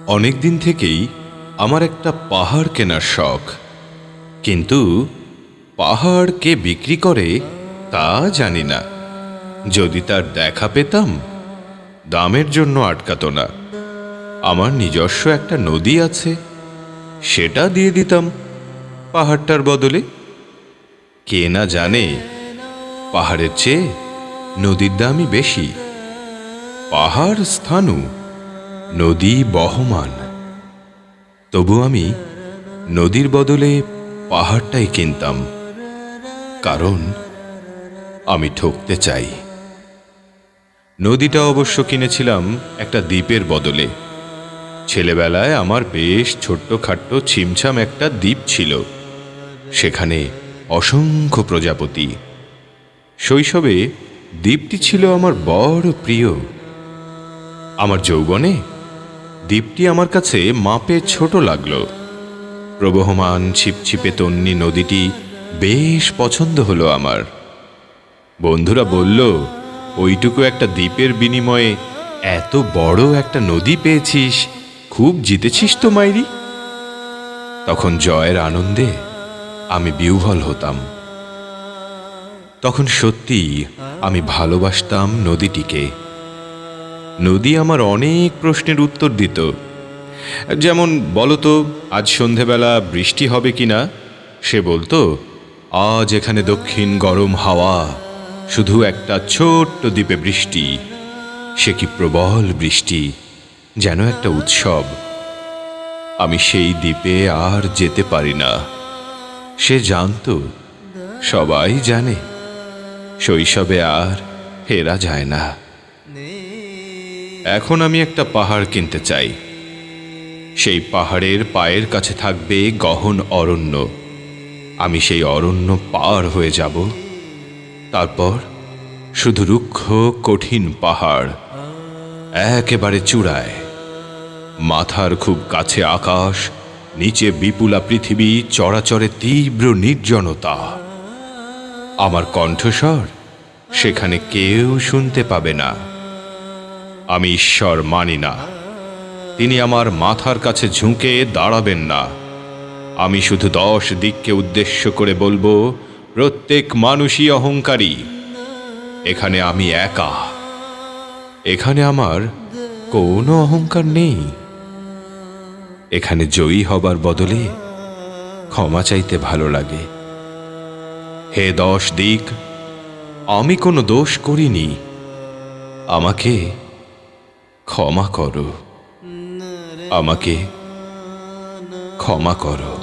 অনেক দিন থেকেই আমার একটা পাহাড় কেনার শখ, কিন্তু পাহাড় কে বিক্রি করে তা জানি না। যদি তার দেখা পেতাম, দামের জন্য আটকাতো না। আমার নিজস্ব একটা নদী আছে, সেটা দিয়ে দিতাম পাহাড়টার বদলে। কে না জানে পাহাড়ের চেয়ে নদীর দামই বেশি। পাহাড় স্থাণু, নদী বহমান। তবু আমি নদীর বদলে পাহাড়টাই কিনতাম, কারণ আমি ঠকতে চাই। নদীটা অবশ্য কিনেছিলাম একটা দ্বীপের বদলে। ছেলেবেলায় আমার বেশ ছোট্টখাট্ট ছিমছাম একটা দ্বীপ ছিল, সেখানে অসংখ্য প্রজাপতি। শৈশবে দ্বীপটি ছিল আমার বড় প্রিয়। আমার যৌবনে দ্বীপটি আমার কাছে মাপে ছোট লাগলো। প্রবহমান ছিপছিপে তন্নি নদীটি বেশ পছন্দ হলো আমার। বন্ধুরা বলল, ওইটুকু একটা দ্বীপের বিনিময়ে এত বড় একটা নদী পেয়েছিস, খুব জিতেছিস তো মাইরি। তখন জয়ের আনন্দে আমি বিহ্বল হতাম। তখন সত্যি আমি ভালোবাসতাম নদীটিকে। নদী আমার অনেক প্রশ্নের উত্তর দিত। যেমন, বলতো আজ সন্ধেবেলা বৃষ্টি হবে কিনা। সে বলতো, আজ এখানে দক্ষিণ গরম হাওয়া, শুধু একটা ছোট্ট দ্বীপে বৃষ্টি। সে কি প্রবল বৃষ্টি, যেন একটা উৎসব। আমি সেই দ্বীপে আর যেতে পারি না। সে জানতো, সবাই জানে, শৈশবে আর ফেরা যায় না। এখন আমি একটা পাহাড় কিনতে চাই। সেই পাহাড়ের পায়ের কাছে থাকবে গহন অরণ্য। আমি সেই অরণ্য পার হয়ে যাব। তারপর শুধু রুক্ষ কঠিন পাহাড়, একেবারে চূড়ায়। মাথার খুব কাছে আকাশ, নিচে বিপুলা পৃথিবী, চরাচরে তীব্র নির্জনতা। আমার কণ্ঠস্বর সেখানে কেউ শুনতে পাবে না। আমি ঈশ্বর মানি না, তিনি আমার মাথার কাছে ঝুঁকে দাঁড়াবেন না। আমি শুধু 10 দিককে উদ্দেশ্য করে বলবো, প্রত্যেক মানুষই অহংকারী। এখানে আমি একা। এখানে আমার কোনো অহংকার নেই। এখানে জয়ী হবার বদলে ক্ষমা চাইতে ভালো লাগে। হে 10 দিক, আমি কোনো দোষ করিনি, আমাকে ক্ষমা করো, আমাকে ক্ষমা করো।